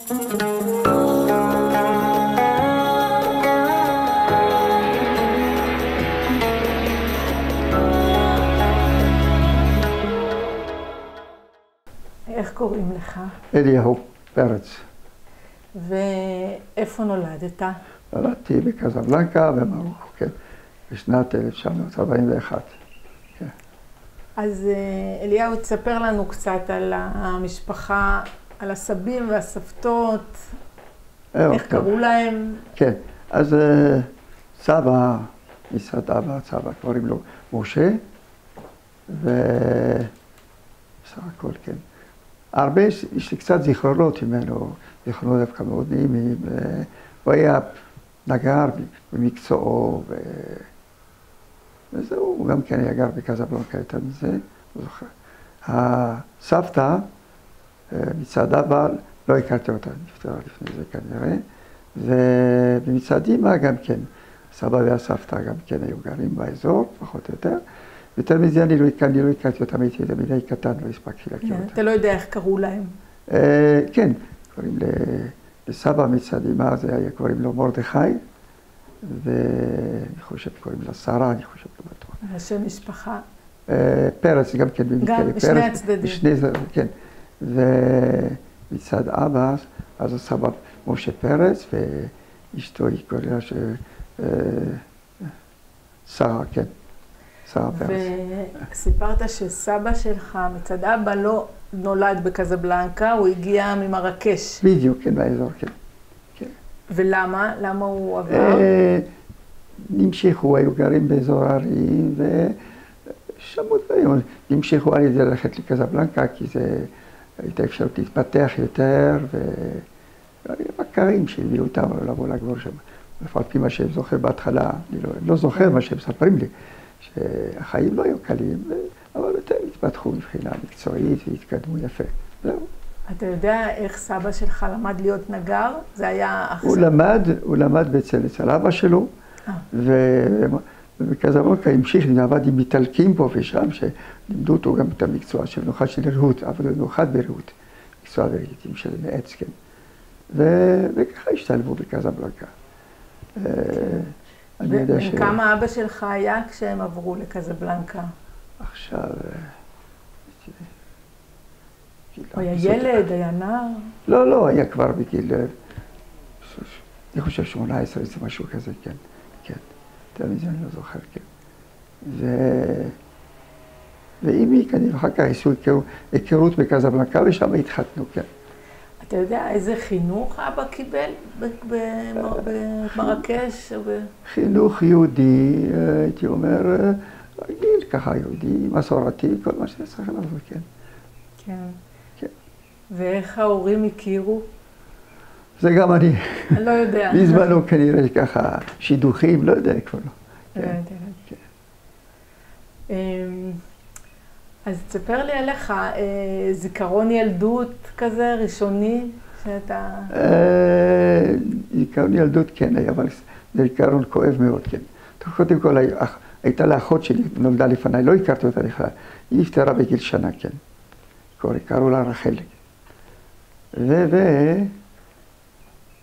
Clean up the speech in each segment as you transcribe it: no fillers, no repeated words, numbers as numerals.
איך קוראים לך? אליהו פרץ. ואיפה נולדת? נולדתי בקזבלנקה במרוקו, כן, בשנת 1941. כן. אז אליהו, תספר לנו קצת על המשפחה, על הסבים והסבתות, איך קראו להם? כן, אז סבא, מצד אבא, סבא קוראים לו משה, ובסך הכל, כן. הרבה, יש לי קצת זיכרונות ממנו, זיכרונות דווקא מאוד נעימים. הוא היה נגר במקצועו, וזהו, הוא גם כן היה גר בקזבלנקה יותר מזה, הוא זוכר. הסבתא, מצד אבא, לא הכרתי אותה, נפטרה לפני זה כנראה, ומצד אמא גם כן, סבא והסבתא גם כן היו גרים באזור, פחות או יותר. יותר מזה אני לא הכרתי אותם, הייתי תמידי קטן, לא הספקתי להכיר אותם. אתה לא יודע איך קראו להם? כן, קוראים לסבא מצד אמא, זה היה קוראים לו מרדכי, ואני חושב קוראים לה שרה, אני חושב לא בטוח. השם משפחה? פרץ, גם כן במקרה. גם בשני הצדדים. בשני צדדים, כן. ומצד אבא, אז הסבא משה פרץ, ואשתו היא קוראה שרה, כן. וסיפרת שסבא שלך מצד אבא לא נולד בקזבלנקה, הוא הגיע ממרקש. בדיוק, כן, באזור, כן. ולמה? למה הוא עבר? נמשכו, היו גרים באזור הערים, ושמעו דברים. נמשכו על ידי ללכת לקזבלנקה, כי זה הייתה אפשרות להתפתח יותר, ובקרים שהביאו אותם לבוא לגבור שם. לפי פי מה שהם זוכר בהתחלה, אני לא זוכר מה שהם מספרים לי. שהחיים לא היו קלים, אבל יותר התפתחו מבחינה מקצועית והתקדמו יפה. זהו. אתה יודע איך סבא שלך למד להיות נגר? זה היה עכשיו. הוא למד אצל אבא שלו, ובקזבלנקה המשיך, עבד עם איטלקים פה ושם, שלימדו אותו גם את המקצוע של במיוחד של ריהוט, עבדו במיוחד בריהוט, מקצוע בריהוטים של מעץ, כן. וככה השתלבו בקזבלנקה. וכמה אבא שלך היה כשהם עברו לקזבלנקה? עכשיו... הוא היה ילד, היה נער? לא, היה כבר בגיל... אני חושב 18, זה משהו כזה, כן. כן. יותר מזה אני לא זוכר, כן. ואימי כנראה אחר כך עשו היכרות בקזבלנקה ושם התחתנו, כן. אתה יודע איזה חינוך אבא קיבל במרקש? חינוך יהודי, הייתי אומר, רגיל, ככה יהודי, מסורתי, כל מה שצריך לעשות, כן. כן. כן. ואיך ההורים הכירו? זה גם אני. לא יודע. בזמנו כנראה ככה שידוכים, לא יודע כבר לא. כן. אז תספר לי עליך, זיכרון ילדות כזה, ראשוני, שאתה... זיכרון ילדות כן היה, אבל זה זיכרון כואב מאוד, כן. קודם כל, הייתה לאחות שלי, נולדה לפניי, לא הכרתי אותה בכלל. היא נפטרה בגיל שנה, כן. קראו לה רחל.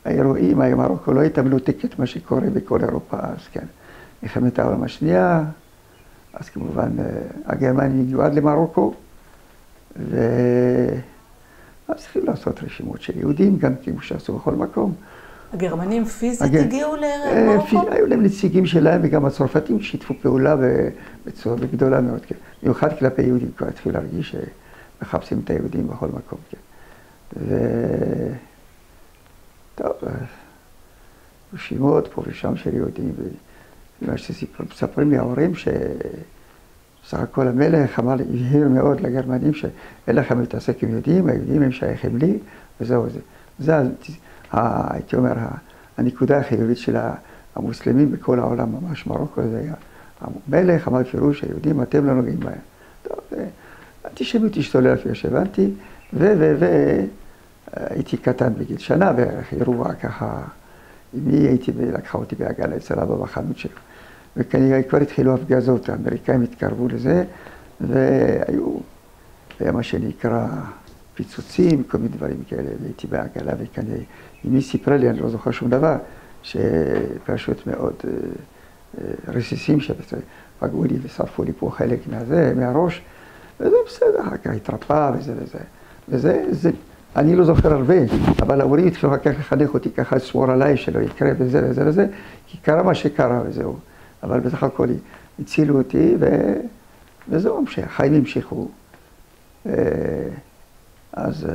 והאירועים, מרוקו לא הייתה מנותקת מה שקורה בכל אירופה, אז כן. מלחמת העולם השנייה, אז כמובן הגרמנים הגיעו עד למרוקו, ואז צריכים לעשות רשימות של יהודים, גם כמו שעשו בכל מקום. הגרמנים פיזית הגיעו למרוקו? היו להם נציגים שלהם, וגם הצרפתים שיתפו פעולה בצורה גדולה מאוד, כן. במיוחד כלפי יהודים, כבר התחילו להרגיש שמחפשים את היהודים בכל מקום, כן. טוב, רשימות פה ושם של יהודים, מה שמספרים לי ההורים בסך הכל המלך הבהיר מאוד לגרמנים שאין לכם להתעסק עם יהודים, היהודים הם שייכים לי, וזהו זה. זה, הייתי אומר, הנקודה החיובית של המוסלמים בכל העולם, ממש מרוקו, זה היה המלך אמר פירוש, היהודים אתם לא נוגעים בהם. טוב, אנטישמיות השתוללה לפי שהבנתי, והייתי קטן בגיל שנה בערך, אירוע ככה, אמי לקחה אותי בעגלה אצל אבא בחנות שלו. וכנראה כבר התחילו הפגזות, האמריקאים התקרבו לזה, והיו, היה מה שנקרא פיצוצים, כל מיני דברים כאלה, והייתי בעגלה, וכנראה, אמי סיפרה לי, אני לא זוכר שום דבר, שפשוט מאוד רסיסים שפגעו לי ושרפו לי פה חלק מהראש, וזה בסדר, אחר כך התרפא וזה, אני לא זוכר הרבה, אבל ההורים התחילו אחר כך לחנך אותי ככה, לשמור עליי שלא יקרה וזה, כי קרה מה שקרה וזהו, אבל בסך הכל הצילו אותי וזהו, החיים המשיכו. אז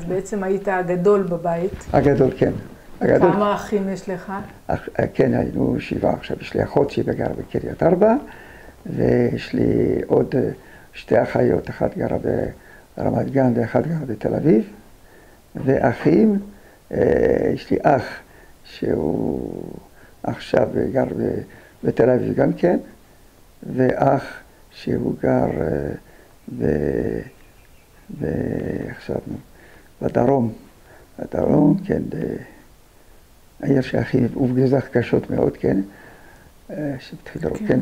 בעצם היית הגדול בבית. הגדול, כן. כמה אחים יש לך? כן, היינו 7, עכשיו יש לי אחות שהיא גרה בקריית ארבע, ויש לי עוד 2 אחיות, אחת גרה ברמת גן ואחת גרה בתל אביב, ואחים, יש לי אח שהוא עכשיו גר בתל אביב גם כן, ואח שהוא גר עכשיו בדרום, כן, העיר שהכי הופגזה קשות מאוד, כן, שבתחיל לרוקן,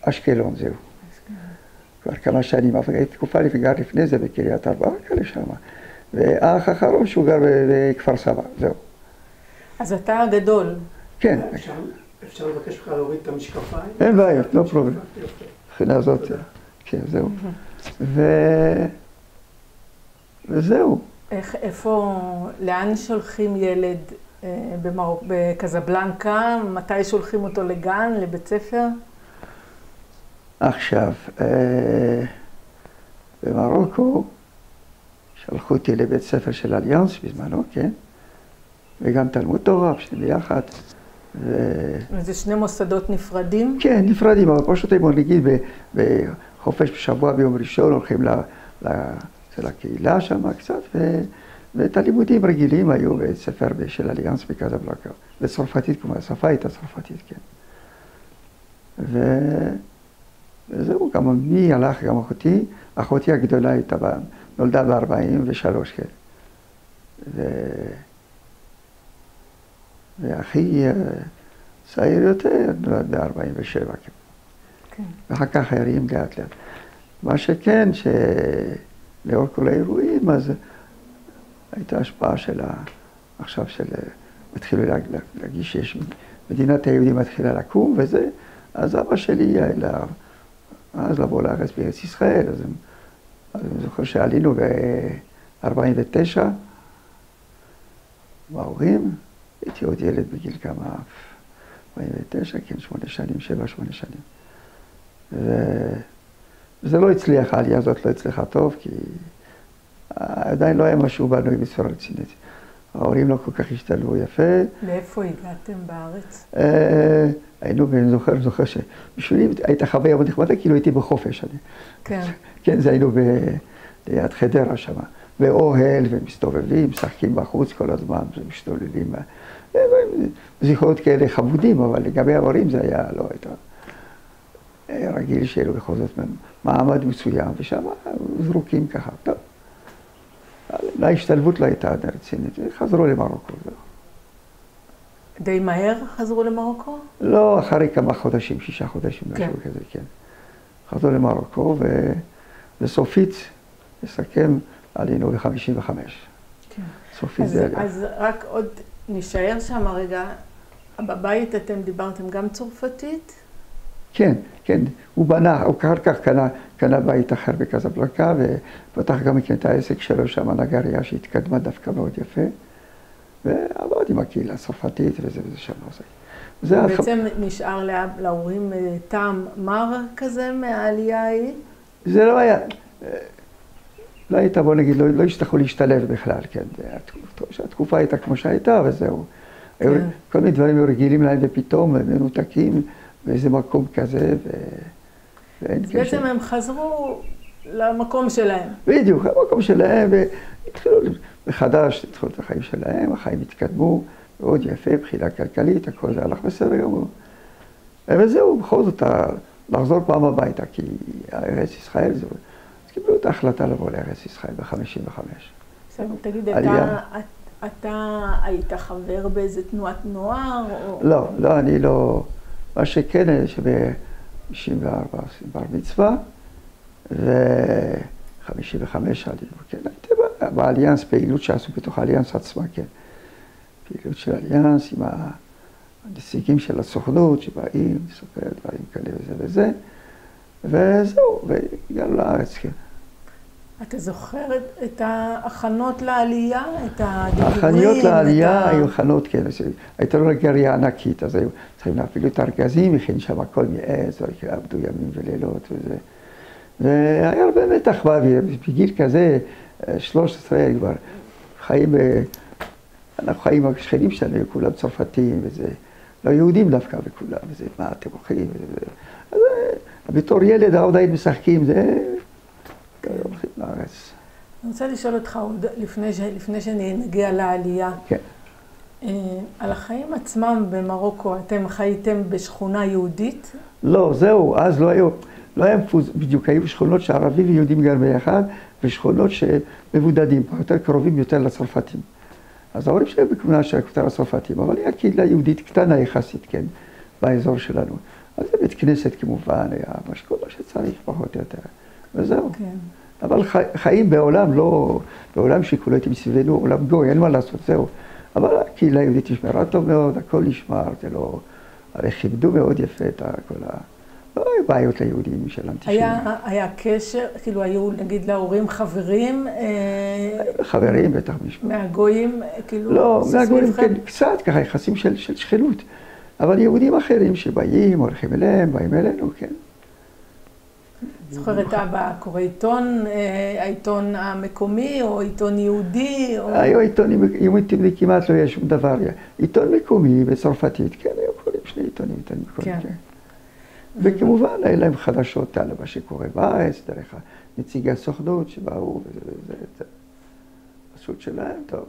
ואשקלון זהו. כבר כמה שנים, אבל הייתי תקופה גר לפני זה בקריית ארבע, כאלה שם. והאח האחרון שהוא גר בכפר סבא, זהו. אז אתה הגדול. כן. אפשר לבקש לך להוריד את המשקפיים? אין בעיה, לא פרובלם. מבחינה הזאת, כן, זהו. וזהו. לאן שולחים ילד בקזבלנקה? מתי שולחים אותו לגן, לבית ספר? עכשיו, במרוקו שלחו אותי לבית ספר של אליאנס בזמנו, כן? וגם תלמוד תורה, שני ביחד. זה 2 מוסדות נפרדים? כן, נפרדים, אבל פשוט בוא נגיד בחופש בשבוע ביום ראשון הולכים לקהילה שם קצת, ואת הלימודים רגילים היו בית ספר של אליאנס בקזבלנקה. בצרפתית, כמו השפה הייתה צרפתית, כן. וזהו, גם מי הלך, גם אחותי הגדולה הייתה, נולדה ב-43, כן. ואחי צעיר יותר, נולד ב-47, כן. ואחר כך הרים לאט לאט. מה שכן, לאור כל האירועים, אז הייתה השפעה עכשיו התחילו להגיש שיש מדינת היהודים מתחילה לקום וזה, אז אבא שלי היה אז לבוא לארץ בארץ ישראל, אז אני זוכר שעלינו ב-49, בהורים, הייתי עוד ילד בגיל כמה, 49, כן, 8 שנים, 7-8 שנים. וזה לא הצליח, העלייה הזאת לא הצליחה טוב, כי עדיין לא היה משהו בנוי בצורה רצינית. ההורים לא כל כך השתלבו יפה. לאיפה הגעתם בארץ? היינו, ואני זוכר שבשבילי הייתה חוויה מאוד נחמדה, כאילו הייתי בחופש. כן. כן, זה היינו ליד חדרה שם, באוהל, ומסתובבים, משחקים בחוץ כל הזמן, ומשתוללים. זיכרונות כאלה חמודים, אבל לגבי ההורים זה היה, לא הייתה רגיל שהיו בכל זאת מעמד מסוים, ושם זרוקים ככה. טוב. להשתלבות לא הייתה עד רצינית, חזרו למרוקו. די מהר חזרו למרוקו? לא, אחרי כמה חודשים, 6 חודשים, משהו כזה, כן. חזרו למרוקו, וסופית, לסכם, עלינו ב-55. כן. סופית זה עלייה. אז רק עוד נשאר שם רגע, בבית אתם דיברתם גם צרפתית? כן, כן, הוא בנה, הוא אחר כך קנה בית אחר בקזבלנקה, ופתח גם את העסק שלו שם, נגריה שהתקדמה דווקא מאוד יפה, ועבד עם הקהילה הצרפתית וזה שם. בעצם נשאר להורים טעם מר כזה מהעלייה ההיא? זה לא היה, לא הייתה, בוא נגיד, לא הצטרכו להשתלב בכלל, כן, התקופה הייתה כמו שהייתה וזהו. כל מיני דברים היו רגילים להם ופתאום מנותקים, באיזה מקום כזה, ואין קשר. בעצם הם חזרו למקום שלהם. בדיוק, למקום שלהם, והתחילו מחדש, התחילו את החיים שלהם, החיים התקדמו, מאוד יפה, בחילה כלכלית, הכל זה הלך בסדר גמור. וזהו, בכל זאת, לחזור פעם הביתה, כי ארץ ישראל, אז קיבלו את ההחלטה לבוא לארץ ישראל ב-55. עכשיו, תגיד, אתה היית חבר באיזה תנועת נוער? לא, אני לא. מה שכן, שב-94 בר מצווה, 55 עלינו, כן, הייתי באליאנס, פעילות שעשו בתוך האליאנס עצמה, כן. פעילות של אליאנס עם הנציגים של הסוכנות שבאים, לספר דברים כאלה וזה, וזהו, והגענו לארץ, כן. אתה זוכר את ההכנות לעלייה, את הדיבורים? ההכנות לעלייה היו הכנות, כן, הייתה לו גריה ענקית, אז היו צריכים להפעיל את הארגזים, הכין שם הכל מעץ, עבדו ימים ולילות וזה. והיה הרבה מתח באוויר, בגיל כזה, 13 כבר חיים, אנחנו חיים עם השכנים שלנו, כולם צרפתים וזה, לא יהודים דווקא וכולם, וזה, מה אתם אוכלים וזה. אז בתור ילד עוד היית משחקים, זה... הולכים לארץ. אני רוצה לשאול אותך עוד לפני שנגיע לעלייה. כן. על החיים עצמם במרוקו, אתם חייתם בשכונה יהודית? לא, זהו, אז לא היה בדיוק, היו שכונות שערבים ויהודים גר ביחד, ושכונות שמבודדים, יותר קרובים יותר לצרפתים. אז ההורים שלהם בכמונה של יותר לצרפתים, אבל היה קהילה יהודית קטנה יחסית, כן, באזור שלנו. אז זה בית כנסת כמובן, היה כל מה שצריך פחות או יותר, וזהו. כן. אבל חיים בעולם, לא, בעולם שכולו הייתי מסביבנו, עולם גוי, אין מה לעשות, זהו. אבל הקהילה היהודית נשמרה טוב מאוד, הכל נשמר, זה לא... הרי כיבדו מאוד יפה את כל ה... לא היו בעיות ליהודים של אנטישמים. היה קשר, כאילו היו נגיד להורים חברים? חברים, בטח משמע. מהגויים, כאילו... לא, מהגויים כן, קצת ככה, יחסים של שכנות. אבל יהודים אחרים שבאים, הולכים אליהם, באים אלינו, כן. זוכרת אבא קורא עיתון, העיתון המקומי או עיתון יהודי? היו עיתונים יהודים כמעט לא היה שום דבר. עיתון מקומי בצרפתית, כן, היו קוראים שני עיתונים מקומיים, כן. וכמובן, היה להם חדשות על מה שקורה בארץ, דרך נציגי הסוכנות שבאו, וזה פשוט שלהם, טוב.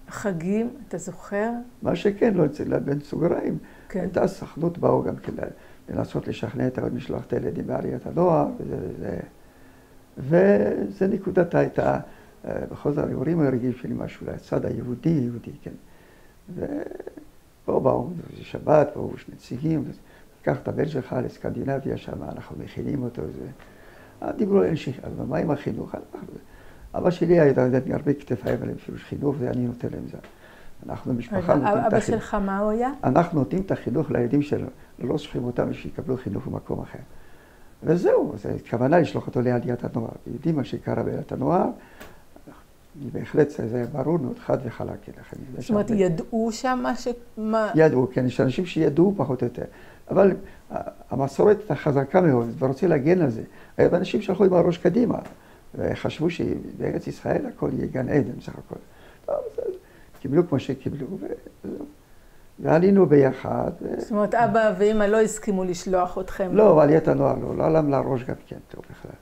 חגים, אתה זוכר? מה שכן, לא אצל בין סוגריים. כן. הייתה הסוכנות, באו גם כן לנסות לשכנע את משלוח את הילדים בעליית הנוער, וזה נקודת הייתה, בכל זאת, ההורים הרגישו שלי משהו לצד היהודי, כן. ופה באו, זה שבת, באו נציגים, קח את הבן שלך לסקנדינביה שם, אנחנו מכינים אותו, דיברו על מה עם החינוך? אבא שלי היה הרבה כתפיים עליהם, אפילו חינוך, ואני נותן להם זה. אנחנו משפחה נותנים את החינוך. אבא שלך מה הוא היה? אנחנו נותנים את החינוך לילדים שלנו, לא שולחים אותם שיקבלו חינוך במקום אחר. וזהו, זו כוונה לשלוח אותו לעליית הנוער. יודעים מה שקרה בעליית הנוער, בהחלט זה היה ברור מאוד, חד וחלק. זאת אומרת, ידעו שם מה... ידעו, כן, יש אנשים שידעו פחות או יותר. אבל המסורת הייתה חזקה מאוד, ורוצה להגן על זה. היו אנשים שהלכו עם הראש קדימה, וחשבו שבארץ ישראל הכל יהיה גן עדן, סך הכל. קיבלו כמו שקיבלו, ועלינו ביחד. זאת אומרת, אבא ואמא לא הסכימו לשלוח אתכם. לא, עליית הנוער לא עלם לראש גם כן, טוב בכלל.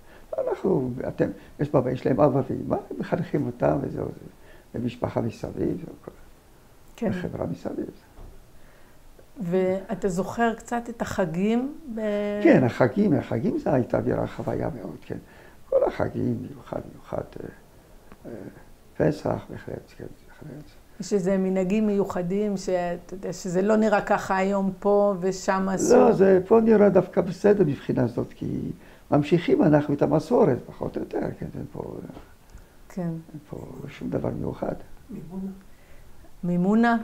יש להם אבא ואמא, הם מחנכים אותם וזהו, ומשפחה מסביב, וחברה מסביב. ואתה זוכר קצת את החגים? כן, החגים זה הייתה אווירה חוויה מאוד, כן. כל החגים, מיוחד, פסח, בהחלט, כן, בהחלט. יש איזה מנהגים מיוחדים, שזה לא נראה ככה היום פה ושם אסור? לא, זה פה נראה דווקא בסדר מבחינה זאת, כי ממשיכים אנחנו את המסורת, פחות או יותר, כן, אין פה שום דבר מיוחד. מימונה?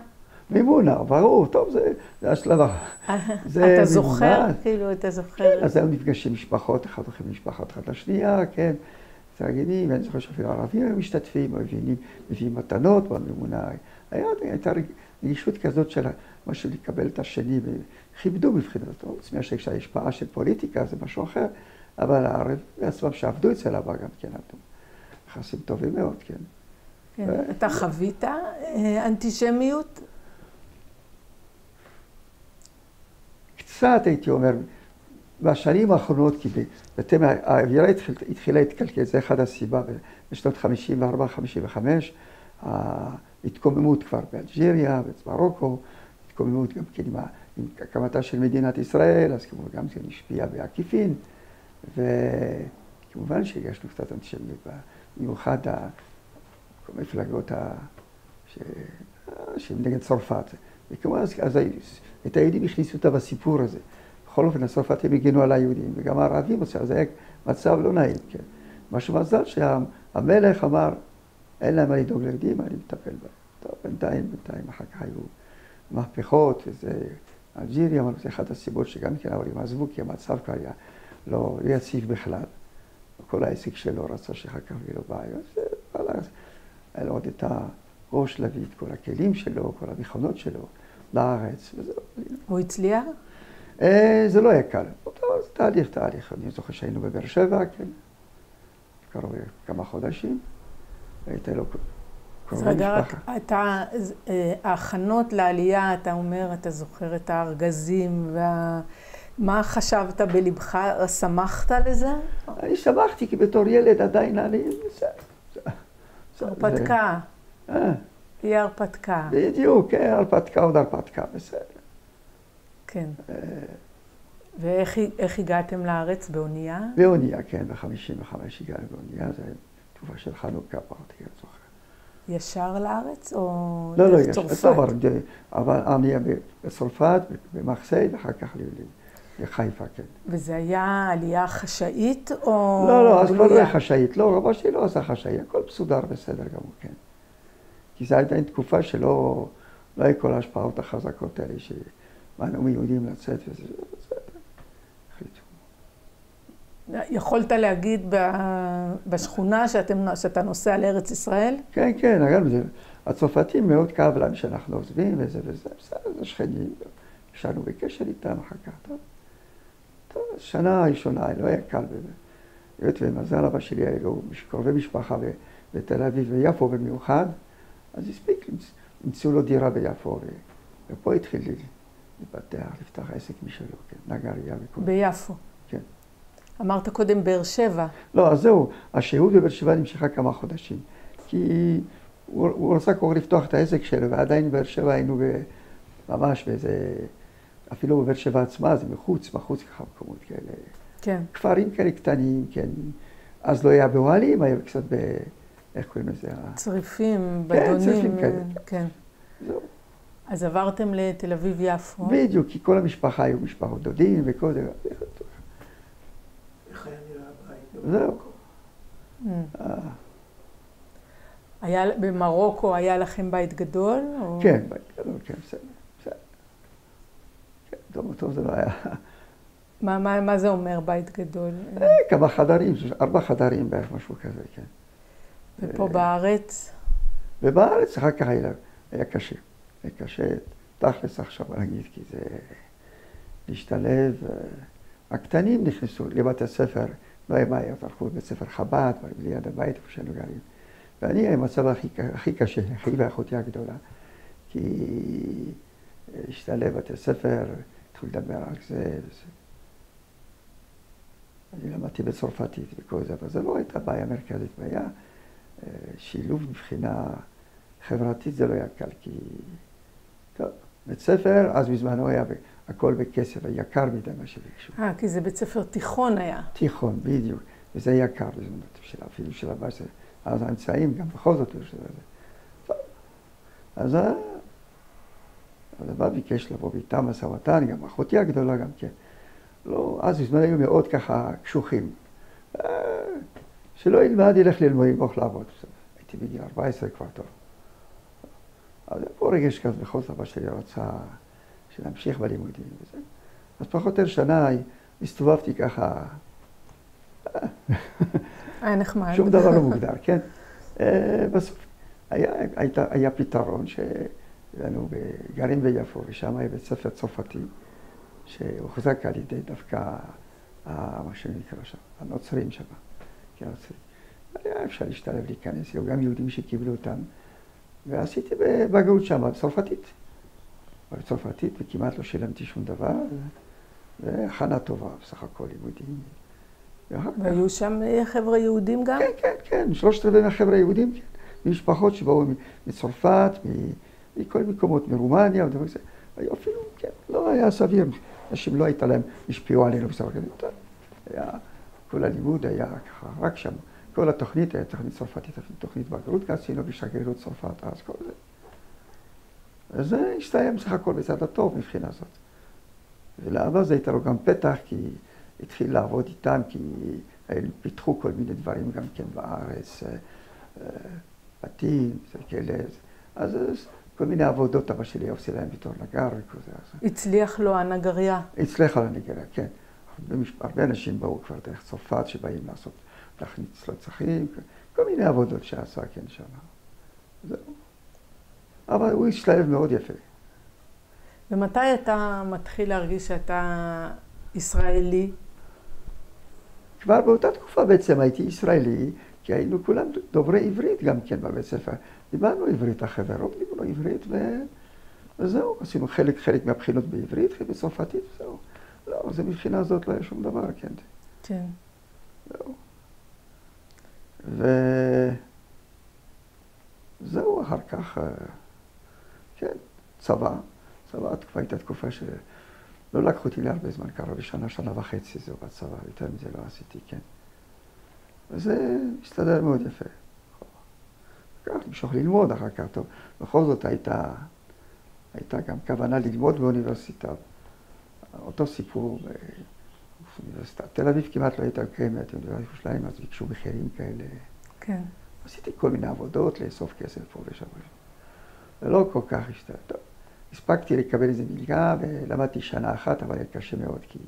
מימונה, ברור, טוב, זה השלב. אתה זוכר? כאילו, אתה זוכר? כן, אז היו נפגשים משפחות, אחד הולכים משפחות אחת לשנייה, כן. תגידים, ואני זוכר שאפילו ערבים היו משתתפים, מביאים מתנות במימונה. הייתה רגישות כזאת של משהו לקבל את השני, וכיבדו מבחינת, חוץ מהשאלה שההשפעה של פוליטיקה זה משהו אחר, אבל הערבים עצמם שעבדו אצל אבא גם כן, יחסים טובים מאוד, כן. כן, אתה חווית אנטישמיות? קצת הייתי אומר, בשנים האחרונות, כי האווירה התחילה להתקלקל, זה אחד הסיבה, בשנות 54-55, ההתקוממות כבר באלג'יריה, במרוקו, התקוממות גם כן עם הקמתה של מדינת ישראל, אז כמובן גם זה השפיע בעקיפין, וכמובן שהגשנו קצת אנטישמיות, במיוחד המפלגות שהן נגד צרפת. וכמובן, אז את היהודים הכניסו אותה בסיפור הזה. בכל אופן, הצרפתים הגנו על היהודים, וגם הערבים עושה, זה היה מצב לא נעים, כן. משהו מזל שהמלך אמר, אין להם מה לדאוג ליהודים, אני מטפל בהם. טוב, בינתיים, אחר כך היו מהפכות, וזה אלג'יריה, אבל זה אחת הסיבות שגם כן ההורים עזבו, כי המצב כבר היה לא יציב בכלל. כל העסק שלו רצה שאחר כך יהיה לו בעיה, אז היה לו עוד את הראש להביא את כל הכלים שלו, כל המכונות שלו לארץ, וזהו. הוא הצליח? זה לא היה קל. זה תהליך. אני זוכר שהיינו בבאר שבע, כן. קרוב כמה חודשים. הייתה לו אז רגע, רק אתה, ההכנות לעלייה, אתה אומר, אתה זוכר את הארגזים, מה חשבת בלבך? שמחת לזה? אני שמחתי, כי בתור ילד עדיין אני... הרפתקה. היא הרפתקה. בדיוק, הרפתקה עוד הרפתקה, בסדר. כן. ואיך הגעתם לארץ? באונייה? באונייה, כן, ב-55 הגענו באונייה, זו תקופה של חנוכה, פרטי, אני זוכר. ישר לארץ או לא, דרך צרפת? לא, אבל אני בצרפת, במרסיי, ואחר כך לחיפה, כן. וזה היה עלייה חשאית או... לא, אז כבר לא היה חשאית, לא, רבה שלי לא עשה חשאי, הכל מסודר בסדר גמור, כן. כי זו הייתה תקופה שלא היה כל ההשפעות החזקות האלה, שמנעו מיהודים לצאת וזה, החליטו. יכולת להגיד בשכונה שאתה נוסע לארץ ישראל? כן, אגב, הצרפתים מאוד כאב להם שאנחנו עוזבים וזה, בסדר, זה שכנים, ישנו בקשר איתם אחר כך, טוב, שנה ראשונה, לא היה קל באמת. היות ומזל אבא שלי היה לו קרובי משפחה בתל אביב ויפו במיוחד, אז הספיק, נמצאו לו דירה ביפו, ופה התחיל לפתח, לפתח עסק משלו, כן, נגריה וכל... ביפו. כן. אמרת קודם באר שבע. לא, אז זהו, השהות בבאר שבע נמשכה כמה חודשים, כי הוא רצה כבר לפתוח את העסק שלו, ועדיין בבאר שבע היינו ממש באיזה, אפילו בבאר שבע עצמה, זה מחוץ ככה מקומות כאלה. כן. כפרים כאלה קטנים, כן. אז לא היה באוהלים, היה קצת איך קוראים לזה? צריפים, בדונים. כן, צריפים כאלה. כן. זהו. אז עברתם לתל אביב-יפו. בדיוק, כי כל המשפחה היו משפחות דודים וכל זה. איך היה נראה הבית? זהו. במרוקו היה לכם בית גדול? כן, בית גדול, כן, בסדר. כן, טוב זה לא היה. מה זה אומר בית גדול? כמה חדרים, 4 חדרים בערך, משהו כזה, כן. ופה בארץ? ובארץ אחר כך היה קשה. היה קשה, תכלס עכשיו נגיד, כי זה להשתלב. הקטנים נכנסו לבתי הספר, לא היה בעיות, הלכו לבית ספר חב"ד, ליד הבית, איפה שהיינו גרים. ואני היה מצב הכי קשה, אחי ואחותי הגדולה, כי השתלב בתי ספר, התחילו לדבר על זה וזה. אני למדתי בצרפתית וכל זה, אבל זה לא הייתה בעיה מרכזית, בעיה שילוב מבחינה חברתית זה לא היה קל, כי טוב, בית ספר, אז בזמנו היה הכל בכסף, היה יקר מדי מה שביקשו. כי זה בית ספר תיכון היה. תיכון, בדיוק, וזה יקר בזמנו, אפילו של הבא, אז האמצעים גם בכל זאת, אז הבא ביקש לבוא ביתם משא ומתן, גם אחותי הגדולה גם כן. לא, אז בזמן היו מאוד ככה קשוחים. שלא ילמד, ילך ללמוד, ילמוך לעבוד. הייתי בגיל 14 כבר טוב. אז פה רגש כזה, בכל זאת, אבא שלי רצה שנמשיך בלימודים וזה. אז פחות או יותר שנה הסתובבתי ככה. היה נחמד. שום דבר לא מוגדר, כן? בסוף היה פתרון שלנו גרים ביפו, ושם היה בית ספר צרפתי, שהוחזק על ידי דווקא, מה שנקרא שם, הנוצרים שם, כנוצרים. היה אפשר להשתלב להיכנס, היו גם יהודים שקיבלו אותם, ועשיתי בגרות שם, בצרפתית, וכמעט לא שילמתי שום דבר, והכנה טובה, בסך הכל לימודים. והיו שם חבר'ה יהודים גם? כן, 3/4 מהחבר'ה יהודים, כן. משפחות שבאו מצרפת, מכל מקומות, מרומניה, ודבר כזה. היו אפילו, כן, לא היה סביר. אנשים לא הייתה להם, השפיעו עלינו בסדר כזה. היה, כל הלימוד היה ככה, רק שם. כל התוכנית היה תוכנית צרפתית, תוכנית בגרות, עשינו בשגרירות צרפת, אז כל זה. אז זה הסתיים בסך הכל בצד הטוב מבחינה זאת. ולאבא זה הייתה לו גם פתח, כי התחיל לעבוד איתם, כי פיתחו כל מיני דברים גם כן בארץ, בתים, כאלה. אז כל מיני עבודות אבא שלי עושה להם בתור נגר וכזה. הצליח לו הנגריה. הצליח לו הנגריה, כן. הרבה אנשים באו כבר דרך צרפת שבאים לעשות, להכניס לצחים, כל מיני עבודות שעשה, כן, שם. זהו. אבל הוא השתלב מאוד יפה. ומתי אתה מתחיל להרגיש שאתה ישראלי? כבר באותה תקופה בעצם הייתי ישראלי, כי היינו כולם דוברי עברית גם כן בבית ספר. דיברנו עברית, החברות דיברנו עברית, וזהו, עשינו חלק מהבחינות בעברית, חלק בצרפתית, וזהו. לא, זה מבחינה הזאת לא היה שום דבר, כן. כן. זהו. וזהו, אחר כך, כן, צבא. צבא כבר הייתה תקופה שלא לקחו אותי להרבה זמן, קרוב לשנה, שנה וחצי, זהו בצבא, יותר מזה לא עשיתי, כן. וזה הסתדר מאוד יפה. כך למשוך ללמוד אחר כך, טוב. בכל זאת הייתה גם כוונה ללמוד באוניברסיטה. אותו סיפור באוניברסיטה. תל אביב כמעט לא הייתה קיימת, באוניברסיטה ירושלים, אז ביקשו מחירים כאלה. כן. עשיתי כל מיני עבודות, לאסוף כסף פה ושם. ולא כל כך השתלב. טוב, הספקתי לקבל איזה מלגה ולמדתי שנה אחת, אבל היה קשה מאוד, כי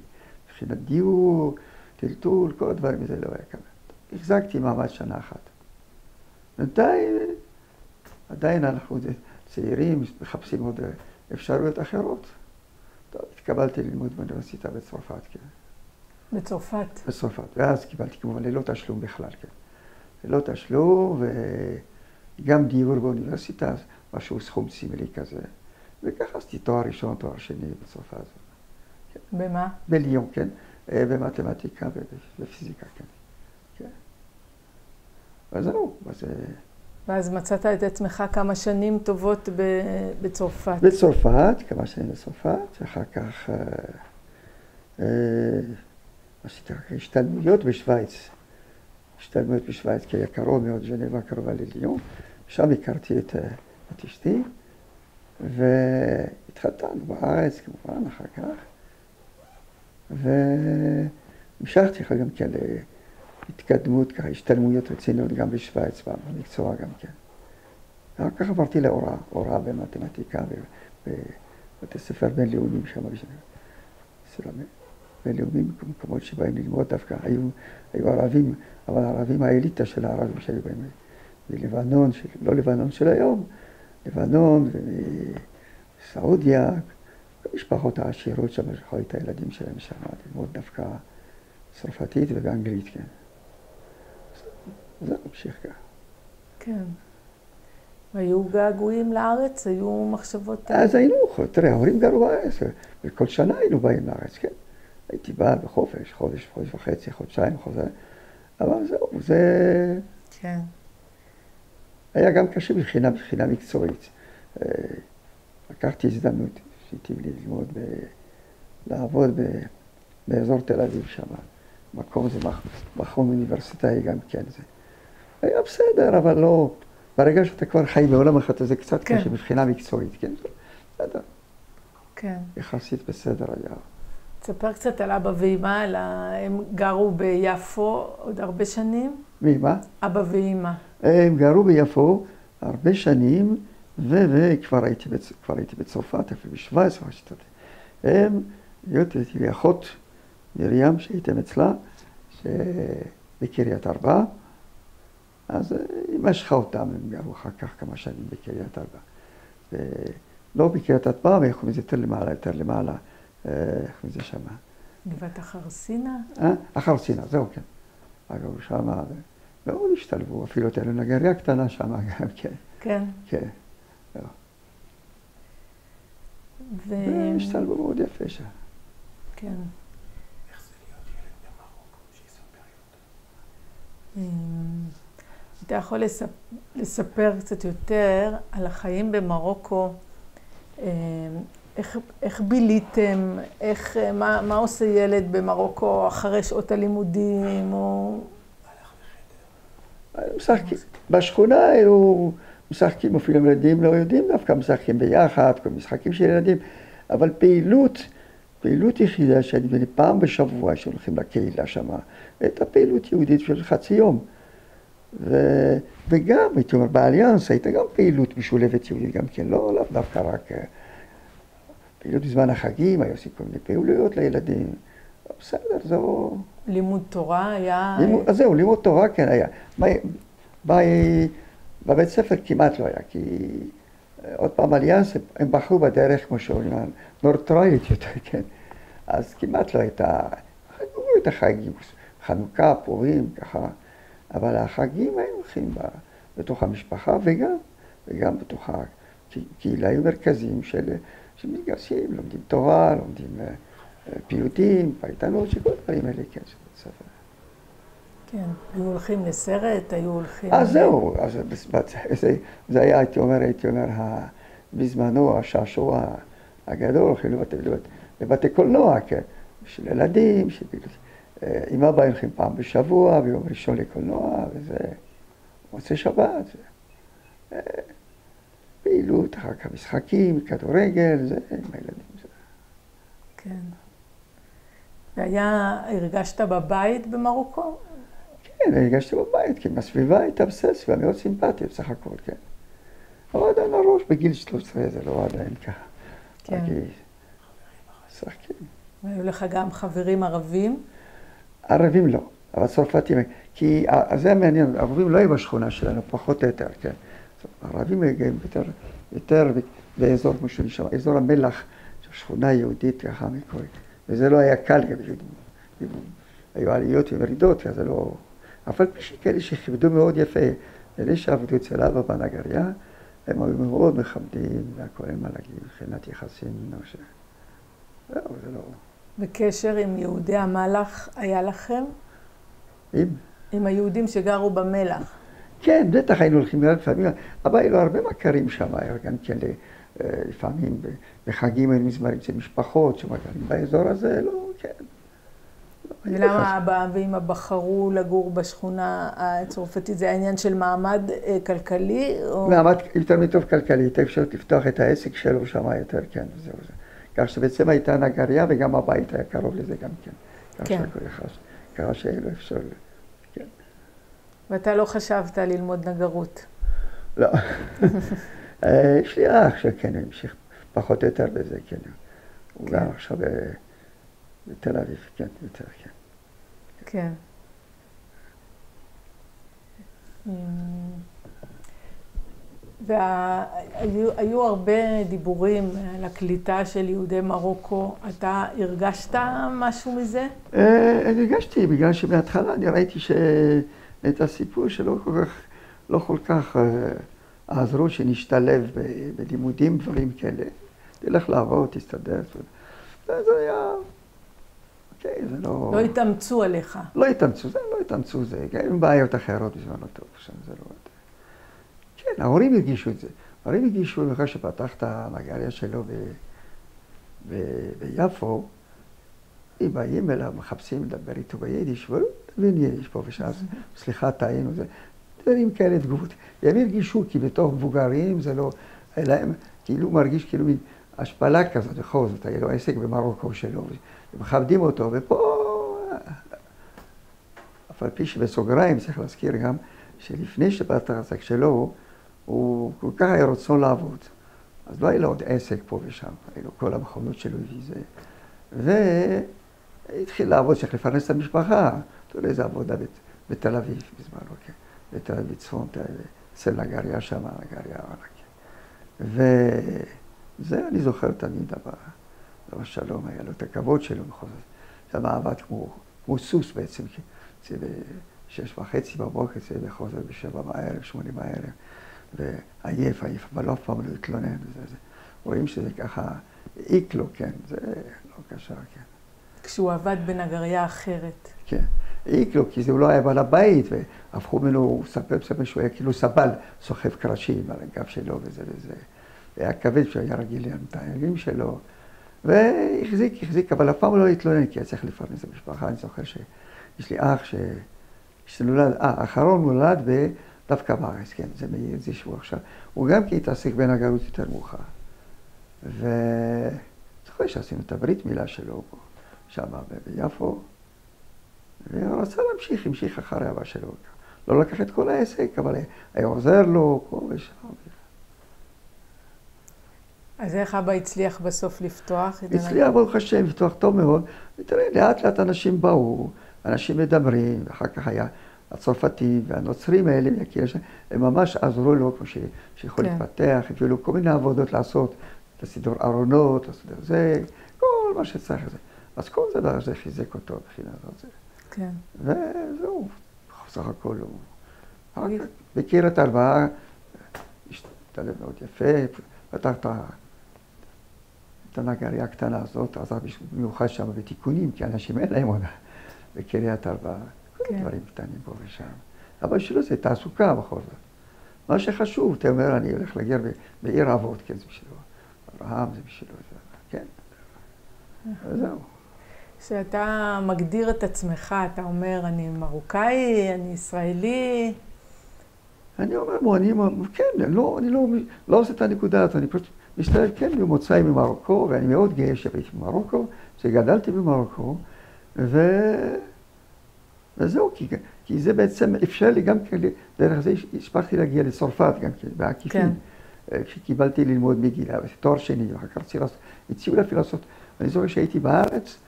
מבחינת דיור, טלטול, כל הדברים הזה לא היה כמה. החזקתי מעמד שנה אחת. בינתיים, עדיין אנחנו צעירים, מחפשים עוד אפשרויות אחרות. טוב, התקבלתי ללמוד באוניברסיטה בצרפת, כן. בצרפת? בצרפת, ואז קיבלתי כמובן ללא תשלום בכלל, כן. ללא תשלום, וגם דיור באוניברסיטה, משהו סכום סמלי כזה. וככה עשיתי תואר ראשון, תואר שני בצרפת. כן. במה? בליון, כן. במתמטיקה ובפיזיקה, כן. כן. וזהו, ואז מצאת את עצמך כמה שנים טובות בצרפת. בצרפת, כמה שנים בצרפת, ואחר כך עשיתי השתלמויות בשוויץ. השתלמויות בשוויץ, כי היה קרוב מאוד, ז'נבה קרובה לליון. שם הכרתי את אשתי, והתחתנו בארץ כמובן אחר כך. והמשכתי גם כן להתקדמות, ככה השתלמויות רציניות גם בשוויץ, במקצוע גם כן. אחר כך עברתי להוראה במתמטיקה ובבתי ספר בינלאומיים שם בז'נבה. בינלאומיים, במקומות שבאים ללמוד דווקא, היו ערבים, אבל הערבים, האליטה של הערבים שהיו בהם מלבנון, לא לבנון של היום, לבנון ומסעודיה, המשפחות העשירות שם, שחו את הילדים שלהם שם, ללמוד דווקא צרפתית ובאנגלית, כן. זה ממשיך כך. כן. היו געגועים לארץ? היו מחשבות... אז היינו, תראה, ההורים גרו בארץ, וכל שנה היינו באים לארץ, כן. הייתי בא בחופש, חודש וחצי, חודשיים, אבל זהו, זה... כן. היה גם קשה מבחינה מקצועית. לקחתי הזדמנות, שהייתי ללמוד, לעבוד באזור תל אביב שם. מקום זה מכון אוניברסיטאי גם כן. זה היה בסדר, אבל לא... ברגע שאתה כבר חי בעולם אחת, זה קצת קשה מבחינה מקצועית, כן? בסדר. כן. יחסית בסדר היה. תספר קצת על אבא ואמא, הם גרו ביפו עוד הרבה שנים? מי, מה? אבא ואמא. הם גרו ביפו הרבה שנים, וכבר הייתי בצרפת, אפילו ב-17 שנים. הייתי לי אחות מרים שהייתם אצלה, בקריית ארבע, אז היא משכה אותם, הם גרו אחר כך כמה שנים בקריית ארבע. לא בקריית ארבע, אבל איך מזה יותר למעלה, איך מזה שמה? גבעת החרסינה? החרסינה, זהו, כן. אגב, שמה, מאוד השתלבו, אפילו הייתה לנו נגריה קטנה שמה גם, כן. כן. כן. השתלבו מאוד יפה שם. כן. איך זה להיות ילד במרוקו, שיספר יותר? אתה יכול לספר קצת יותר על החיים במרוקו, איך ביליתם, מה עושה ילד במרוקו אחרי שעות הלימודים, או... משחקים. בשכונה היו משחקים, אפילו ילדים לא יודעים דווקא, משחקים ביחד, כל משחקים של ילדים, אבל פעילות פעילות יחידה שנדמה לי פעם בשבוע שהולכים לקהילה שם, את הפעילות יהודית של חצי יום. וגם, הייתי אומר, באליאנס הייתה גם פעילות משולבת יהודית, גם כן, לא דווקא רק פעילות בזמן החגים, היו עושים כל מיני פעילויות לילדים. בסדר, זהו. לימוד תורה היה... אז זהו, לימוד תורה כן היה. בבית ספר כמעט לא היה, כי עוד פעם אליאנס, הם בחרו בדרך, כמו שאומרים, נורטרלית יותר, כן. אז כמעט לא הייתה, חגגו את החגים, חנוכה, פורים, ככה. אבל החגים היו הולכים בתוך המשפחה וגם בתוך הקהילה, היו מרכזים שמתגייסים, לומדים תורה, לומדים פיוטים, פייטנות, שכל דברים האלה, כן, של בית ספר. כן, היו הולכים לסרט, היו הולכים... אז זהו, זה היה, הייתי אומר, בזמנו, השעשוע הגדול, הולכים לבתי קולנוע, כן, של ילדים, עם אבא הולכים פעם בשבוע, ביום ראשון לקולנוע, וזה מוצאי שבת, פעילות, אחר כך משחקים, כדורגל, זה עם הילדים. כן. הרגשת בבית במרוקו? כן, הרגשתי בבית, כי הסביבה הייתה סביבה מאוד סימפטית בסך הכל, כן. אבל עדיין הראש בגיל 13 זה לא עדיין ככה. כן. שחקים. והיו לך גם חברים ערבים? ערבים לא, אבל צרפתים, כי זה מעניין, ערבים לא היו בשכונה שלנו, פחות או יותר, כן. ערבים היו יותר באזור, כמו שאני שם, אזור המלח, שכונה יהודית ככה מקורית, וזה לא היה קל גם יהודים. היו עליות וירידות, אז זה לא... אבל כאלה שכיבדו מאוד יפה, אלה שעבדו אצל אבא בנגריה, הם היו מאוד מכבדים, והכל הם מלאגים, מבחינת יחסים, זהו, זה לא... בקשר עם יהודי המלח היה לכם? עם היהודים שגרו במלח. כן, בטח היינו הולכים לפעמים, אבל היו לו הרבה מכרים שם, היה גם כן לפעמים בחגים היינו מזמרים אצל משפחות שמגרים באזור הזה, לא, כן. ולמה אבא ואמא בחרו לגור בשכונה הצרפתית? זה העניין של מעמד כלכלי? מעמד יותר מטוב כלכלי, הייתה אפשרות לפתוח את העסק שלו שם יותר, כן, וזהו זה. כך שבעצם הייתה נגריה וגם הבית היה קרוב לזה גם כן. כן. ככה שהיה לו אפשר, כן. ואתה לא חשבת ללמוד נגרות? לא. יש לי אח שכן, הוא המשיך פחות או יותר בזה, כן. הוא גם עכשיו בתל אביב, כן, יותר, כן. כן. והיו הרבה דיבורים על הקליטה של יהודי מרוקו. אתה הרגשת משהו מזה? אני הרגשתי, בגלל שמההתחלה אני ראיתי את הסיפור שלא כל כך עזרו שנשתלב בלימודים, דברים כאלה. תלך לעבוד, תסתדר. זה היה... אוקיי, זה לא... לא התאמצו עליך. לא התאמצו, זה עם בעיות אחרות בזמנו טוב, זה לא... כן, ההורים הרגישו את זה. ההורים הרגישו, אחרי שפתח את המגריה שלו ביפו, הם באים אליו, מחפשים לדבר איתו ביידיש, ולא תבין יידיש פה ושם, סליחה, טעינו, זה דברים כאלה תגובות. הם הרגישו, כי בתוך מבוגרים זה לא, אלא הם כאילו מרגיש כאילו מין השפלה כזאת, בכל זאת, היה לו עסק במרוקו שלו, ומכבדים אותו, ופה... אף על פי שבסוגריים צריך להזכיר גם, שלפני שפתח העסק שלו, הוא כל כך היה רצון לעבוד. אז לא היה לו עוד עסק פה ושם, היה לו כל המכונות שלו הביא זה. והתחיל לעבוד, צריך לפרנס את המשפחה. תראה איזה עבודה בתל אביב בזמנו, כן. בתל אביב צפון, אצל נגריה שם, נגריה ענק. וזה אני זוכר תמיד, אבל שלום, היה לו את הכבוד שלו בכל זאת. זה מעבד כמו סוס בעצם, זה ב6:30 בבוקר, זה בחוזר ב7 בערב, 8 בערב. ועייף, אבל לא אף פעם לא התלונן. רואים שזה ככה העיק לו, כן, זה לא קשר, כן. כשהוא עבד בנגריה אחרת. כן, העיק לו, כי זה הוא לא היה בעל הבית, והפכו ממנו, הוא ספר שהוא היה כאילו סבל, סוחב קרשים על הגב שלו וזה וזה. היה כבד שהוא היה רגיל את העניינים שלו, והחזיק, אבל אף פעם לא התלונן, כי היה צריך לפרנס את המשפחה. אני זוכר שיש לי אח שנולד, האחרון נולד דווקא בארץ, כן, זה מאיר, זה שהוא עכשיו. הוא גם כי התעסק בנגרות יותר מאוחר. זוכר שעשינו את הברית מילה שלו פה, שם ביפו, והוא רצה להמשיך, המשיך אחרי אבא שלו. לא לקח את כל העסק, אבל היה עוזר לו, פה ושם. אז איך אבא הצליח בסוף לפתוח? הצליח, ברוך השם, לפתוח טוב מאוד. ותראה, לאט לאט אנשים באו, אנשים מדברים, ואחר כך היה הצרפתים והנוצרים האלה, הם ממש עזרו לו, כמו שיכול להתפתח, הביאו כל מיני עבודות לעשות, לסידור ארונות, לסידור זה, כל מה שצריך לזה. אז כל דבר זה חיזק אותו מבחינה הזאת. כן. וזהו, בסך הכל הוא. מכיר את ההלוואה, השתלב מאוד יפה, פתח את הנגריה הקטנה הזאת, עזר במיוחד שם בתיקונים, כי אנשים אין להם עונה בקריית ההלוואה, כל דברים קטנים פה ושם. אבל שלו זה תעסוקה בכל זאת. מה שחשוב, אתה אומר, אני הולך לגר בעיר אבות, כן, זה בשבילו. אברהם זה בשבילו, כן. וזהו. כשאתה מגדיר את עצמך, אתה אומר, אני מרוקאי, אני ישראלי. אני אומר, כן, אני לא עושה את הנקודה הזאת, אני פשוט משתלב, כן, ממוצאי ממרוקו, ואני מאוד גאה שהייתי במרוקו, שגדלתי במרוקו, וזהו, כי זה בעצם אפשר לי גם כן, דרך זה הספקתי להגיע לצרפת גם כן, בעקיפין. כשקיבלתי ללמוד מגילה, תואר שני, ואחר כך הציעו לי אפילו לעשות, אני זוכר שהייתי בארץ,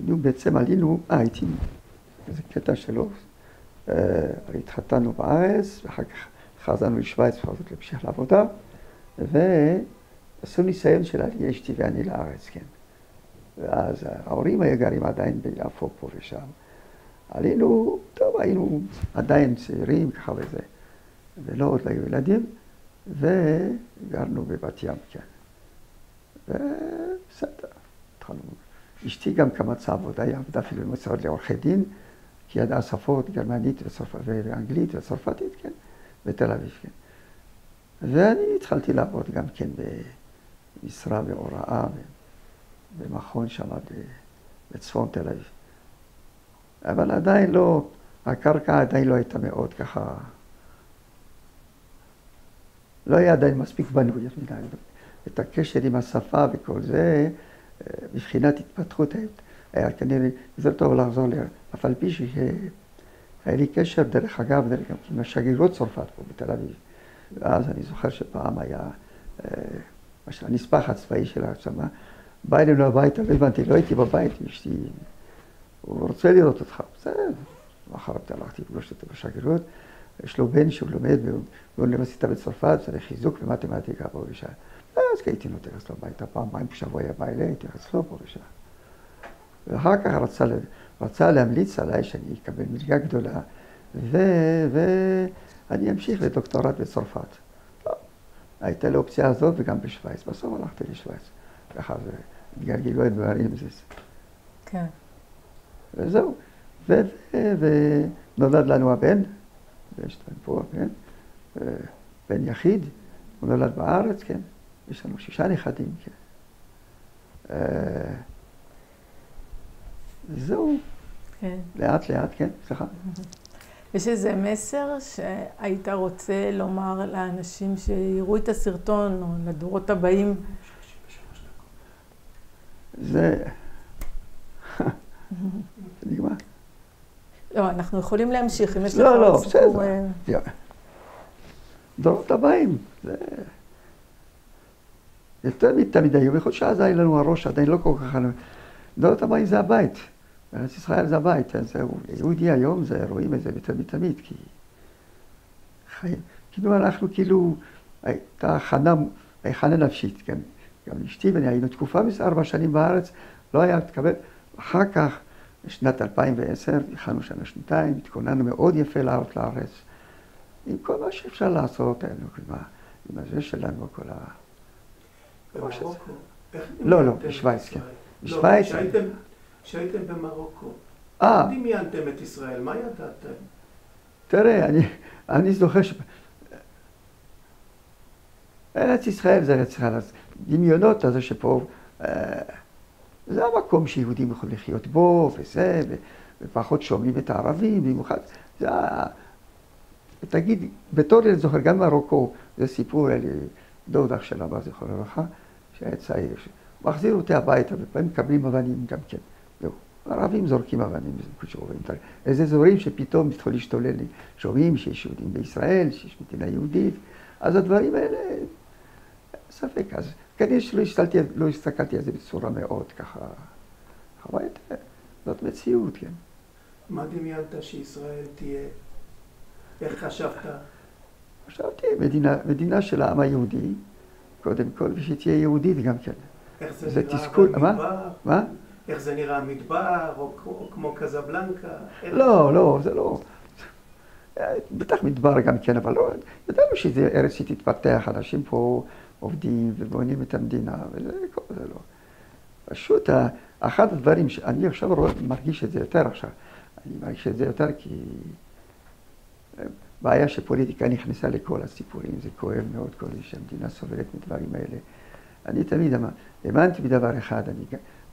בעצם עלינו, הייתי, איזה קטע שלו, התחתנו בארץ, ואחר כך חזרנו לשוויץ, וחזרנו להמשיך לעבודה, ועשו ניסיון של עלייה אשתי ואני לארץ, כן. ואז ההורים היו גרים עדיין ביפו פה ושם. עלינו, טוב, היינו עדיין צעירים, ככה וזה, ולא עוד לא היו ילדים, וגרנו בבת ים, כן. ובסדר, התחלנו. אשתי גם קמצה עבודה, היא עבדה אפילו במשרד לעורכי דין, כי ידעה שפות גרמנית ואנגלית וצרפתית, כן, בתל אביב, כן. ואני התחלתי לעבוד גם כן במשרה והוראה, במכון שם בצפון תל אביב. אבל עדיין לא, הקרקע עדיין לא הייתה מאוד ככה, לא היה עדיין מספיק בנוי, את הקשר עם השפה וכל זה, מבחינת התפתחות היה כנראה יותר טוב לחזור אף על פי שהיה לי קשר דרך אגב, גם עם השגרירות צרפת פה בתל אביב. ואז אני זוכר שפעם היה הנספח הצבאי של העצמה, בא אלינו הביתה, לא הבנתי, לא הייתי בבית עם אשתי, הוא רוצה לראות אותך, בסדר. אחרת הלכתי לפגוש אותו בשגרירות, יש לו בן שהוא לומד באוניברסיטה בצרפת, צריך חיזוק במתמטיקה פה ושם. אז הייתי נותן אצלו הביתה, פעמיים בשבוע היה בא אליי, הייתי אצלו פה ושם. ואחר כך רצה להמליץ עליי שאני אקבל מלגה גדולה, ואני אמשיך לדוקטורט בצרפת. לא, הייתה לי אופציה הזאת וגם בשוויץ, בסוף הלכתי לשוויץ. ככה זה התגלגלו את דברים, זה. כן. וזהו. ונולד לנו הבן, יש לנו פה הבן, בן יחיד, הוא נולד בארץ, כן. יש לנו 6 נכדים, כן. זהו. כן. לאט לאט, כן, סליחה. יש איזה מסר שהיית רוצה לומר לאנשים שיראו את הסרטון או לדורות הבאים? זה... נגמר? לא, אנחנו יכולים להמשיך, אם יש לך לא, עוד סיפור... בסדר. דורות הבאים, זה... יותר מתמיד היו, בכל שעה זה היה לנו הראש, עדיין לא כל כך... דורות הבאים זה הבית. בארץ ישראל זה הבית, זהו. יהודי היום זה, רואים את זה יותר מתמיד, כי... חיים. כאילו אנחנו כאילו... הייתה הכנה נפשית, כן. גם אשתי ואני היינו תקופה 4 שנים בארץ, לא היה מתקבל. אחר כך, בשנת 2010, הכנו שנה 2, התכוננו מאוד יפה לעלות לארץ. עם כל מה שאפשר לעשות, עם הזה שלנו, כל ה... במרוקו? לא, בשוויץ, כן. בשוויץ... כשהייתם במרוקו, איך דמיינתם את ישראל? מה ידעתם? תראה, אני זוכר ארץ ישראל זה ארץ ישראל. דמיונות הזה שפה, זה המקום שיהודים יכולים לחיות בו, וזה, ופחות שומעים את הערבים, במיוחד. תגיד, בתור ילד זוכר, גם במרוקו, זה סיפור, דוד אח של אבא זכרו לברכה, שהיה צעיר, מחזיר אותי הביתה, ופעמים מקבלים אבנים גם כן. זהו. הערבים זורקים אבנים, איזה אזורים שפתאום התחילו להשתולל לי, שומעים שיש יהודים בישראל, שיש מדינה יהודית, אז הדברים האלה, ספק. אז כנראה שלא הסתכלתי על זה בצורה מאוד ככה, חוויית, זאת מציאות, כן. מה דמיינת שישראל תהיה? איך חשבת? חשבתי, מדינה של העם היהודי, קודם כל, ושתהיה יהודית גם כן. איך זה נראה במדבר? מה? איך זה נראה מדבר, או כמו קזבלנקה? לא, זה לא. בטח מדבר גם כן, אבל לא, ידענו שזה ארץ שתתפתח, אנשים פה עובדים ובונים את המדינה, וזה לא. פשוט, אחד הדברים שאני עכשיו מרגיש את זה יותר עכשיו, אני מרגיש את זה יותר כי בעיה שפוליטיקה נכנסה לכל הסיפורים, זה כואב מאוד כל זה שהמדינה סובלת מדברים האלה. אני תמיד האמנתי בדבר אחד, אני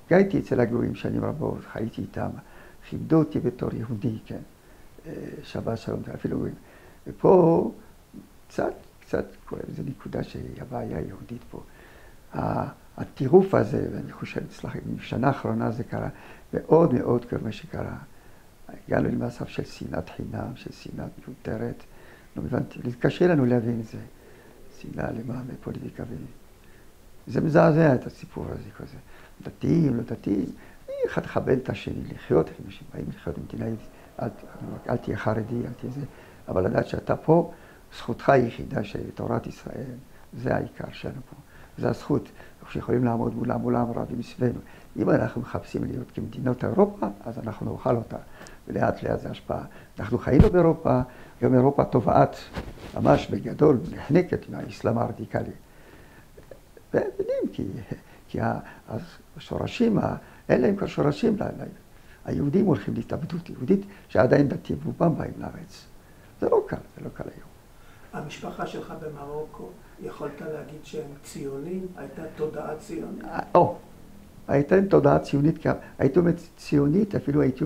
גייתי אצל הגויים שנים רבות, חייתי איתם, כיבדו אותי בתור יהודי, כן, שבת שלום, אפילו גויים. ופה קצת כואב, זו נקודה שהיא הבעיה היהודית פה. הטירוף הזה, ואני חושב, סלחי, בשנה האחרונה זה קרה מאוד מאוד כואב מה שקרה. הגענו למצב של שנאת חינם, של שנאת מיותרת. לא הבנתי, קשה לנו להבין את זה. שנאה למה בפוליטיקה. זה מזעזע את הסיפור הזה כזה. דתיים, לא דתיים. אחד לכבד את השני, לחיות, אנשים באים לחיות במדינה יהודית. אל תהיה חרדי, אל תהיה זה. אבל לדעת שאתה פה, זכותך היחידה של תורת ישראל, זה העיקר שלנו פה. זו הזכות. אנחנו יכולים לעמוד מול הערבים מסביבנו. אם אנחנו מחפשים להיות כמדינות אירופה, אז אנחנו נאכל אותה. ולאט לאט זה השפעה. אנחנו חיינו באירופה, גם אירופה טובעת ממש בגדול, נחנקת מהאסלאם הרדיקלי. ויודעים, כי השורשים, אין להם כבר שורשים, היהודים הולכים להתאבדות יהודית, שעדיין דתיים רובם באים לארץ. זה לא קל היום. המשפחה שלך במרוקו, יכולת להגיד שהם ציונים? הייתה תודעה ציונית? הייתה תודעה ציונית, הייתי אומרת ציונית, אפילו הייתי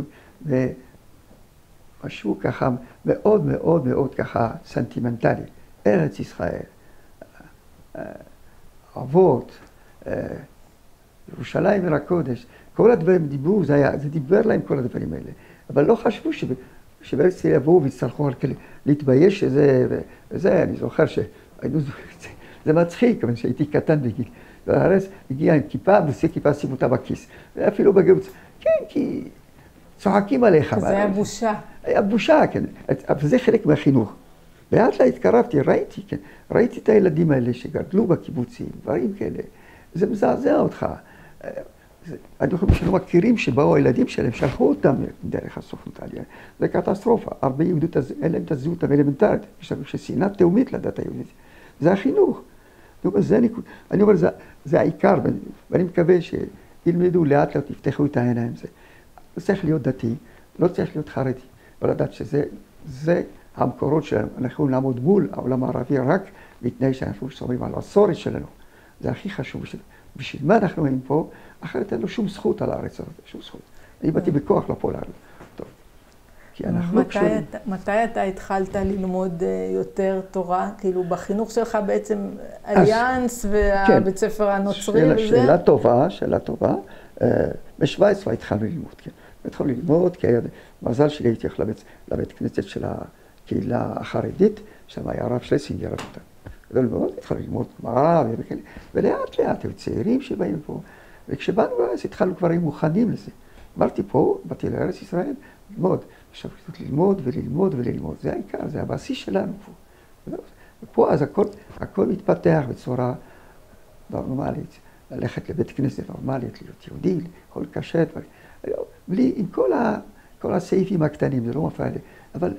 משהו ככה מאוד מאוד מאוד ככה סנטימנטלי. ארץ ישראל, אבות, ירושלים עיר הקודש, כל הדברים דיברו, זה דיבר להם כל הדברים האלה. אבל לא חשבו שבארץ ישראל יבואו ויצטרכו להתבייש וזה, אני זוכר שהיינו זוכר את זה. זה מצחיק, אבל שהייתי קטן בגיל. והארץ הגיע עם כיפה, ושיא כיפה שים אותה בכיס. ואפילו בגירוץ. כן, כי צוחקים עליך. זה היה בושה. היה בושה, כן. אבל זה חלק מהחינוך. לאט לאט התקרבתי, ראיתי את הילדים האלה שגדלו בקיבוצים, דברים כאלה. זה מזעזע אותך. אני חושב שלא מכירים שבאו הילדים שלהם, שלחו אותם דרך הסוכנות העלייה. זה קטסטרופה. הרבה יהודות, אין להם את הזהות האלמנטרית. יש לנו שנאה תאומית לדת היהודית. זה החינוך. אני אומר, זה העיקר, ואני מקווה שילמדו לאט לאט, יפתחו את העיניים. זה צריך להיות דתי, לא צריך להיות חרדי. לא לדעת שזה המקורות שלנו. אנחנו יכולים לעמוד מול העולם הערבי רק בתנאי שאנחנו שומרים על הסורת שלנו. זה הכי חשוב. בשביל מה אנחנו היינו פה? אחרת אין לו שום זכות על הארץ הזאת, שום זכות. אני באתי בכוח לפה לארץ. טוב. כי אנחנו לא קשורים. מתי אתה התחלת ללמוד יותר תורה? כאילו בחינוך שלך בעצם אליאנס והבית ספר הנוצרי וזה? שאלה טובה. ב-17 התחלנו ללמוד, כן. התחלנו ללמוד, כי היה מזל שלי הייתי הולך לבית כנסת של הקהילה החרדית, שם היה הרב שלסינגר אותה. גדול מאוד, התחלנו ללמוד גמרא וכאלה, ולאט לאט היו צעירים שבאים פה, וכשבאנו לארץ התחלנו כבר עם מוכנים לזה. אמרתי פה, באתי לארץ ישראל, ללמוד, עכשיו ללמוד וללמוד וללמוד, זה העיקר, זה הבסיס שלנו פה. ופה אז הכל מתפתח בצורה נורמלית, ללכת לבית כנסת נורמלית, להיות יהודי, הכל קשה, בלי, עם כל הסעיפים הקטנים, זה לא מפריע לי, אבל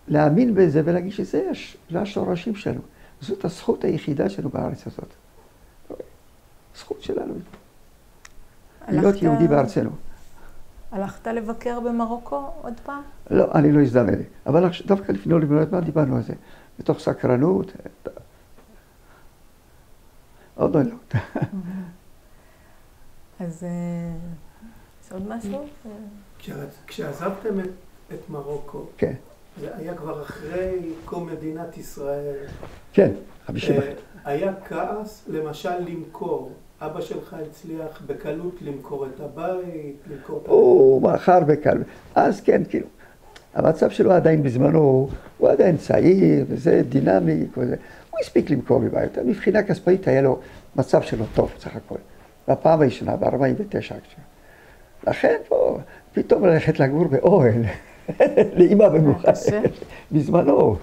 להאמין בזה ולהגיד שזה השורשים שלנו. זאת הזכות היחידה שלנו בארץ הזאת. זכות שלנו. להיות יהודי בארצנו. הלכת לבקר במרוקו עוד פעם? לא, אני לא הזדמן לי. אבל דווקא לפני לא לבנות, מה דיברנו על זה? בתוך סקרנות. עוד לא. אז עוד משהו? כשעזבתם את מרוקו, כן. זה היה כבר אחרי קום מדינת ישראל. כן, 50. היה כעס, למשל, למכור אבא שלך הצליח בקלות למכור את הבית, למכור את... הוא מכר בקלות. אז כן, כאילו, המצב שלו עדיין בזמנו, הוא עדיין צעיר, וזה דינמי, וזה. הוא הספיק למכור בבית. מבחינה כספית היה לו מצב שלו טוב, סך הכל. בפעם הראשונה, ב-49. לכן פה, פתאום ללכת לגור באוהל, לאמא במיוחד, בזמנו.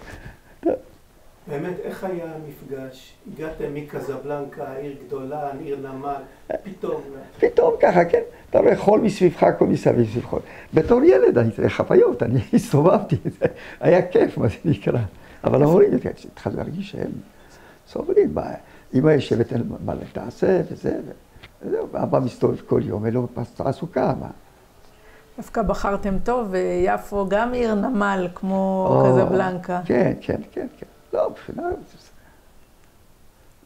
באמת, איך היה המפגש? הגעתם מקזבלנקה, עיר גדולה, עיר נמל, פתאום... פתאום ככה, כן. אתה רואה חול מסביבך, הכל מסביב סביב חול. בתור ילד, אני חוויות, אני הסתובבתי, היה כיף, מה זה נקרא. אבל ההורים, התחלתי להרגיש שהם סובלים. אמא יושבת מה לתעשה, וזה, וזהו. אבא מסתובב כל יום, אלו תעסוקה, מה. דווקא בחרתם טוב, ויפו גם עיר נמל, כמו קזבלנקה. כן, כן, כן, כן. לא, מבחינה,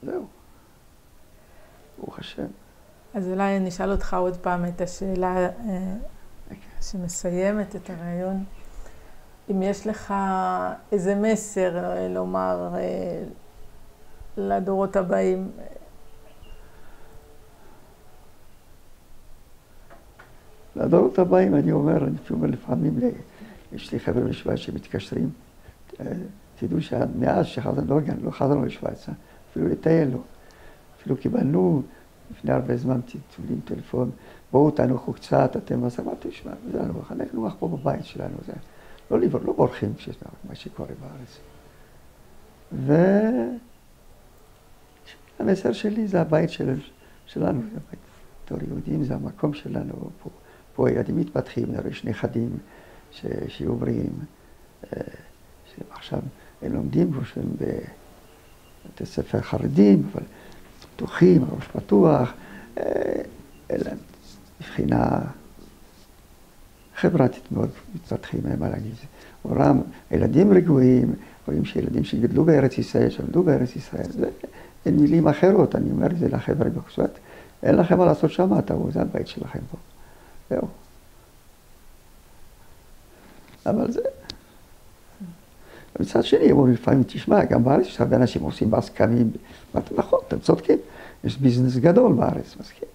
זהו. ברוך השם. אז אולי אני אשאל אותך עוד פעם את השאלה שמסיימת את הרעיון. אם יש לך איזה מסר לומר לדורות הבאים. לדורות הבאים אני אומר לפעמים, יש לי חבר'ה בשוויץ שמתקשרים, תדעו שמאז שחזרנו, לא חזרנו לשוויץ, אפילו לטייל לו. אפילו קיבלנו לפני הרבה זמן טיולים טלפון, בואו תנוחו קצת, אתם אז אמרתי, תשמע, זה הנוח, אנחנו נוח פה בבית שלנו, זה לא בורחים מה שקורה בארץ. והמסר שלי זה הבית שלנו, זה הבית בתור יהודים, זה המקום שלנו, פה ילדים מתפתחים, יש נכדים שיהיו בריאים, שעכשיו הם לומדים פה שהם בבתי ספר חרדים, אבל פתוחים, ראש פתוח, אלא מבחינה חברתית מאוד מתפתחים, אין מה להגיד. אורם, ילדים רגועים, רואים שילדים שגדלו בארץ ישראל, שלמדו בארץ ישראל, אין מילים אחרות, אני אומר את זה לחבר'ה בחסות, אין לכם מה לעשות שם, זה הבית שלכם פה. זהו. אבל זה... מצד שני, הוא לפעמים תשמע, גם בארץ יש הרבה אנשים עושים בעסקנים, נכון, אתם צודקים, יש ביזנס גדול בארץ, מסכים.